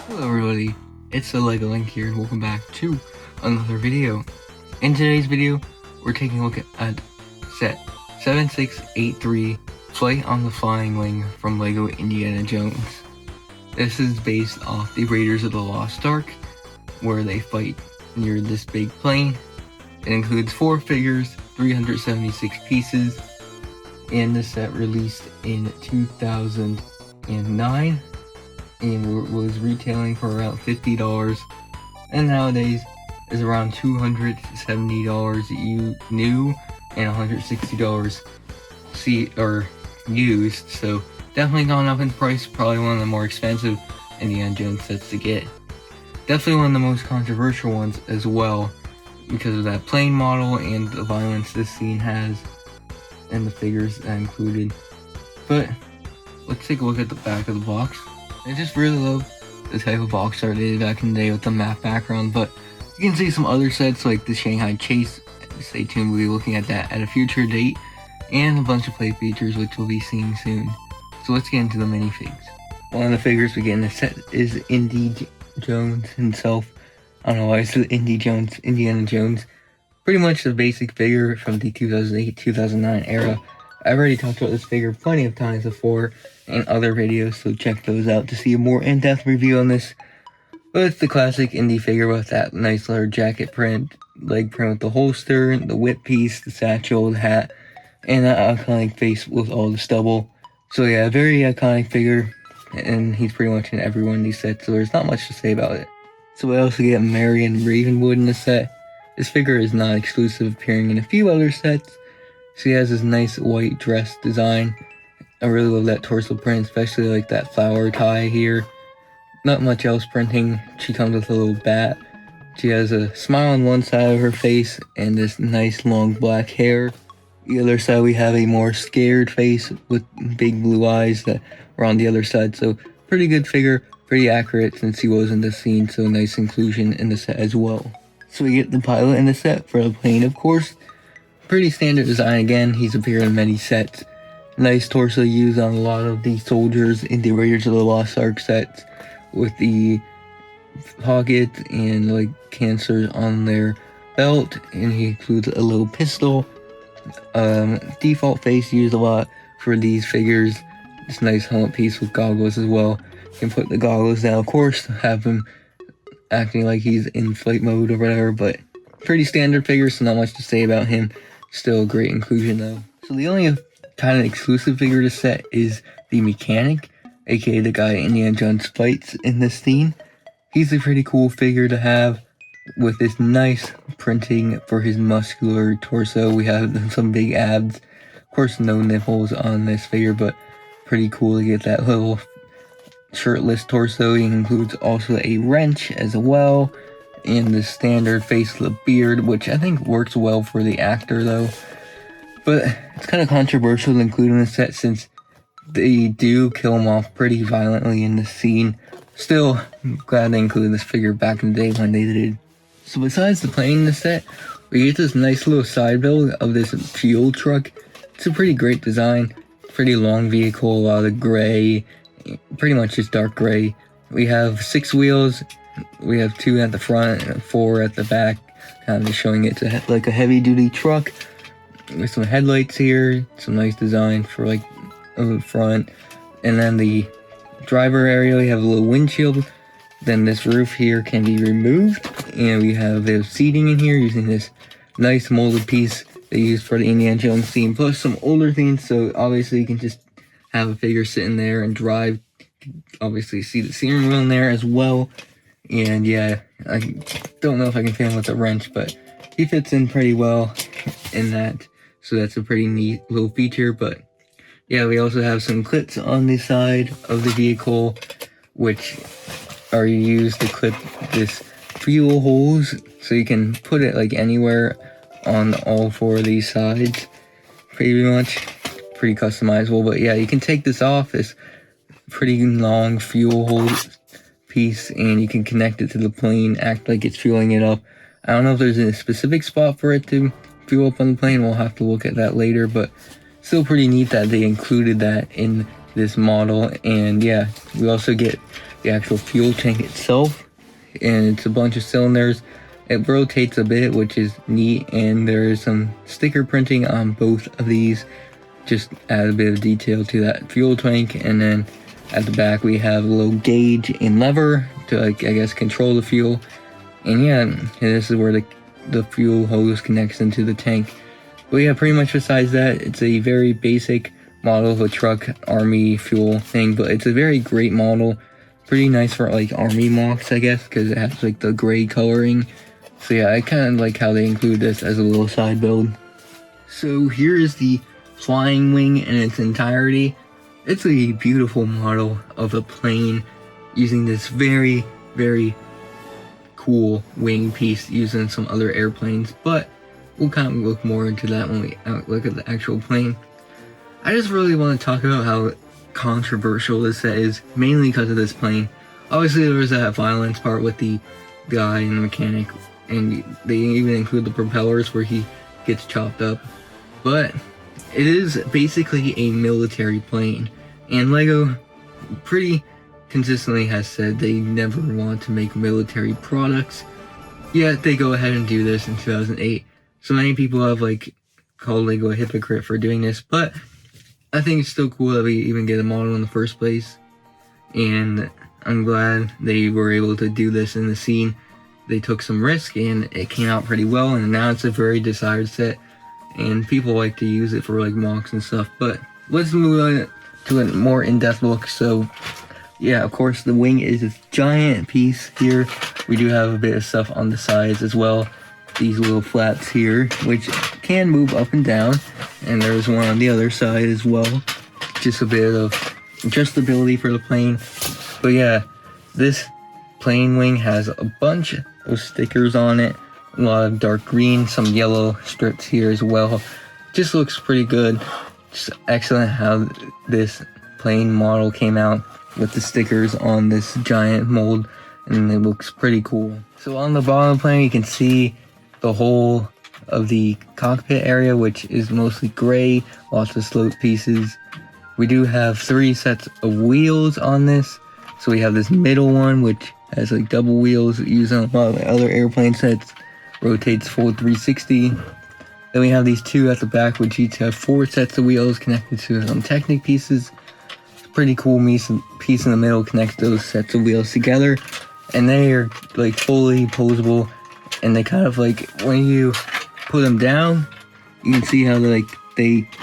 Hello everybody, it's the LEGO Link here and welcome back to another video. In today's video, we're taking a look at set 7683 Flight on the Flying Wing from LEGO Indiana Jones. This is based off the Raiders of the Lost Ark, where they fight near this big plane. It includes 4 figures, 376 pieces, and the set released in 2009. And was retailing for around $50, and nowadays is around $270 new and $160 used. So definitely gone up in price. Probably one of the more expensive Indiana Jones sets to get. Definitely one of the most controversial ones as well, because of that plane model and the violence this scene has, and the figures that included. But let's take a look at the back of the box. I just really love the type of box art they did back in the day with the map background, but you can see some other sets like the Shanghai Chase. Stay tuned, we'll be looking at that at a future date, and a bunch of play features which we'll be seeing soon. So let's get into the minifigs. One of the figures we get in the set is Indy Jones himself. I don't know why it's Indiana Jones. Pretty much the basic figure from the 2008-2009 era. I've already talked about this figure plenty of times before in other videos, so check those out to see a more in-depth review on this. But it's the classic Indy figure with that nice leather jacket print, leg print with the holster, the whip piece, the satchel, the hat, and that iconic face with all the stubble. So yeah, very iconic figure, and he's pretty much in every one of these sets, so there's not much to say about it. So we also get Marion Ravenwood in the set. This figure is not exclusive, appearing in a few other sets. She has this nice white dress design. I really love that torso print, especially like that flower tie here. Not much else printing. She comes with a little bat. She has a smile on one side of her face and this nice long black hair. The other side we have a more scared face with big blue eyes that are on the other side. So pretty good figure, pretty accurate since he was in the scene, so nice inclusion in the set as well. So we get the pilot in the set for the plane, of course. Pretty standard design again, he's appeared in many sets. Nice torso used on a lot of the soldiers in the Raiders of the Lost Ark sets, with the pockets and like cancers on their belt, and he includes a little pistol. Default face used a lot for these figures. This nice helmet piece with goggles as well. You can put the goggles down, of course, have him acting like he's in flight mode or whatever, but pretty standard figure, so not much to say about him. Still a great inclusion though. So the only kind of exclusive figure to set is the mechanic, aka the guy Indiana Jones fights in this scene. He's a pretty cool figure to have with this nice printing for his muscular torso. We have some big abs. Of course, no nipples on this figure, but pretty cool to get that little shirtless torso. He includes also a wrench as well, and the standard facelift beard, which I think works well for the actor though. But it's kind of controversial to include in the set since they do kill him off pretty violently in the scene. Still, I'm glad they included this figure back in the day when they did. So besides the plane in the set, we get this nice little side build of this fuel truck. It's a pretty great design, pretty long vehicle, a lot of gray, pretty much just dark gray. We have 6 wheels. We have 2 at the front and 4 at the back, kind of just showing it's like a heavy-duty truck with some headlights here, some nice design for like the front, and then the driver area we have a little windshield. Then this roof here can be removed, and we have the seating in here using this nice molded piece they used for the Indiana Jones theme, plus some older themes. So obviously you can just have a figure sitting there and drive. Obviously see the steering wheel in there as well. And yeah, I don't know if I can fit him with a wrench, but he fits in pretty well in that. So that's a pretty neat little feature. But yeah, we also have some clips on the side of the vehicle, which are used to clip this fuel hose. So you can put it like anywhere on all 4 of these sides. Pretty much, pretty customizable. But yeah, you can take this off, this pretty long fuel hose piece, and you can connect it to the plane, act like it's fueling it up. I don't know if there's a specific spot for it to fuel up on the plane. We'll have to look at that later, but still pretty neat that they included that in this model. And yeah, we also get the actual fuel tank itself, and it's a bunch of cylinders. It rotates a bit, which is neat, and there is some sticker printing on both of these, just add a bit of detail to that fuel tank. And then at the back we have a little gauge and lever to, like, I guess, control the fuel. And yeah, this is where the fuel hose connects into the tank. But yeah, pretty much besides that, it's a very basic model of a truck army fuel thing, but it's a very great model. Pretty nice for like army mocks, I guess, because it has like the gray coloring. So yeah, I kind of like how they include this as a little side build. So here is the flying wing in its entirety. It's a beautiful model of a plane using this very, very cool wing piece used in some other airplanes, but we'll kind of look more into that when we look at the actual plane. I just really want to talk about how controversial this set is, mainly because of this plane. Obviously there was that violence part with the guy and the mechanic, and they even include the propellers where he gets chopped up, but it is basically a military plane, and LEGO pretty consistently has said they never want to make military products, yet they go ahead and do this in 2008. So many people have like called LEGO a hypocrite for doing this, but I think it's still cool that we even get a model in the first place, and I'm glad they were able to do this in the scene. They took some risk and it came out pretty well, and now it's a very desired set and people like to use it for like mocks and stuff. But let's move on to a more in-depth look. So yeah, of course the wing is this giant piece here. We do have a bit of stuff on the sides as well, these little flaps here which can move up and down, and there's one on the other side as well, just a bit of adjustability for the plane. But yeah, this plane wing has a bunch of stickers on it, a lot of dark green, some yellow strips here as well. Just looks pretty good. Just excellent how this plane model came out with the stickers on this giant mold, and it looks pretty cool. So on the bottom of the plane you can see the whole of the cockpit area, which is mostly gray, lots of slope pieces. We do have 3 sets of wheels on this. So we have this middle one which has like double wheels used on a lot of the other airplane sets, rotates full 360. Then we have these 2 at the back which each have 4 sets of wheels connected to some Technic pieces. It's a pretty cool piece in the middle connects those sets of wheels together, and they are like fully posable, and they kind of like, when you put them down you can see how they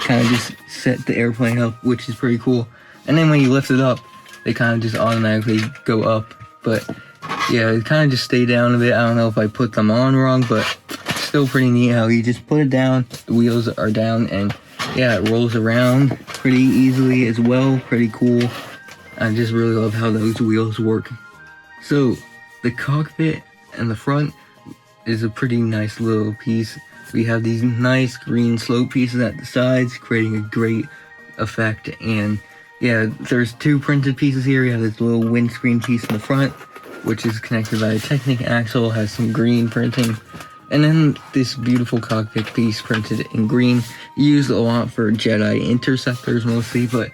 kind of just set the airplane up, which is pretty cool. And then when you lift it up they kind of just automatically go up. But yeah, it kind of just stay down a bit. I don't know if I put them on wrong, but it's still pretty neat how you just put it down, the wheels are down, and yeah, it rolls around pretty easily as well. Pretty cool. I just really love how those wheels work. So the cockpit and the front is a pretty nice little piece. We have these nice green slope pieces at the sides, creating a great effect. And yeah, there's 2 printed pieces here. We have this little windscreen piece in the front, which is connected by a Technic axle, has some green printing. And then this beautiful cockpit piece printed in green, used a lot for Jedi interceptors mostly, but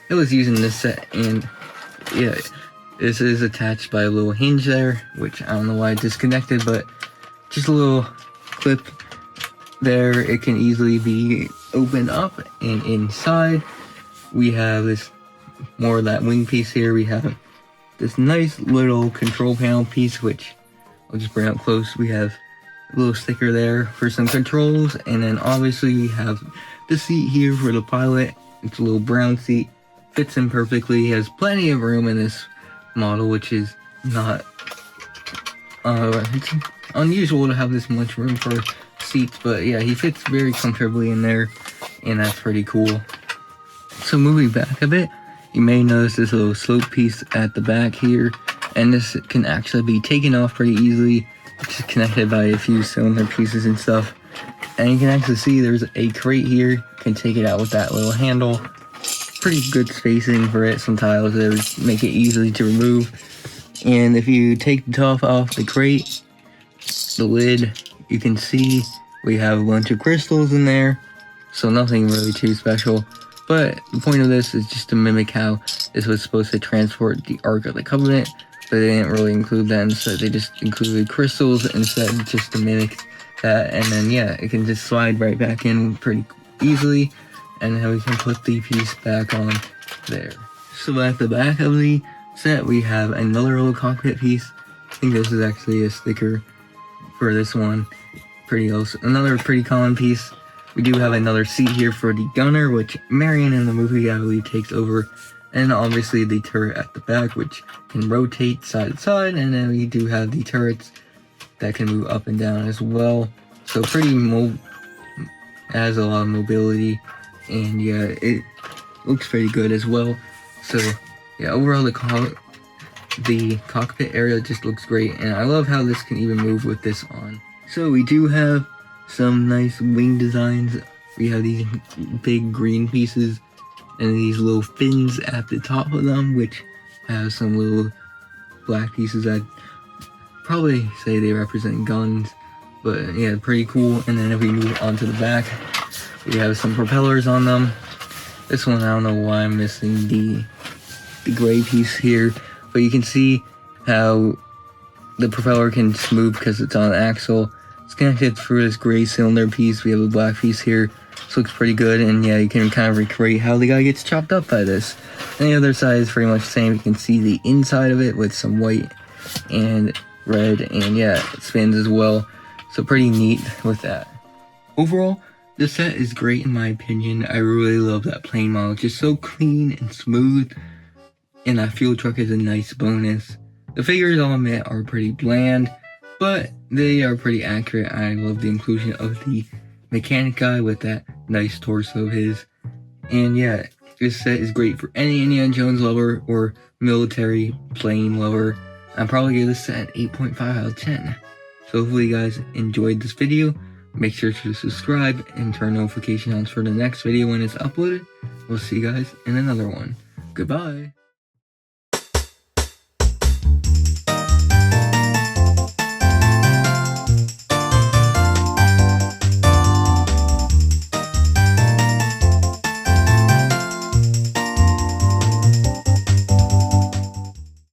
it was used in this set. And yeah, this is attached by a little hinge there, which I don't know why I disconnected, but just a little clip there. It can easily be opened up, and inside we have this more of that wing piece here. We have this nice little control panel piece, which I'll just bring up close. We have a little sticker there for some controls, and then obviously we have the seat here for the pilot. It's a little brown seat, fits in perfectly, has plenty of room in this model, which is not it's unusual to have this much room for seats, but yeah, he fits very comfortably in there, and that's pretty cool. So moving back a bit, you may notice this little slope piece at the back here, and this can actually be taken off pretty easily. It's just connected by a few cylinder pieces and stuff, and you can actually see there's a crate here. You can take it out with that little handle. Pretty good spacing for it. Some tiles there make it easily to remove. And if you take the top off the crate, the lid, you can see we have a bunch of crystals in there, so nothing really too special. But the point of this is just to mimic how This was supposed to transport the Ark of the Covenant, but they didn't really include that. Instead, they just included crystals instead, just to mimic that. And then yeah, it can just slide right back in pretty easily, and then we can put the piece back on there. So at the back of the set, we have another little cockpit piece. I think this is actually a sticker for this one. Another pretty common piece. We do have another seat here for the gunner, which Marion in the movie, I believe, takes over. And obviously the turret at the back, which can rotate side to side. And then we do have the turrets that can move up and down as well. So has a lot of mobility. And yeah, it looks pretty good as well. So yeah, overall the cockpit area just looks great. And I love how this can even move with this on. So we do have some nice wing designs. We have these big green pieces and these little fins at the top of them, which have some little black pieces that probably say they represent guns, but yeah, pretty cool. And then if we move on to the back, we have some propellers on them. This one, I don't know why I'm missing the gray piece here, but you can see how the propeller can move because it's on an axle. It's connected through this gray cylinder piece. We have a black piece here. This looks pretty good, and yeah, you can kind of recreate how the guy gets chopped up by this. And the other side is pretty much the same. You can see the inside of it with some white and red, and yeah, it spins as well. So pretty neat with that. Overall, the set is great in my opinion. I really love that plane model. Just so clean and smooth, and that fuel truck is a nice bonus. The figures, I'll admit, are pretty bland, but they are pretty accurate. I love the inclusion of the mechanic guy with that nice torso of his. And yeah, this set is great for any Indiana Jones lover or military plane lover. I'd probably give this set an 8.5 out of 10. So hopefully you guys enjoyed this video. Make sure to subscribe and turn notifications on for the next video when it's uploaded. We'll see you guys in another one. Goodbye.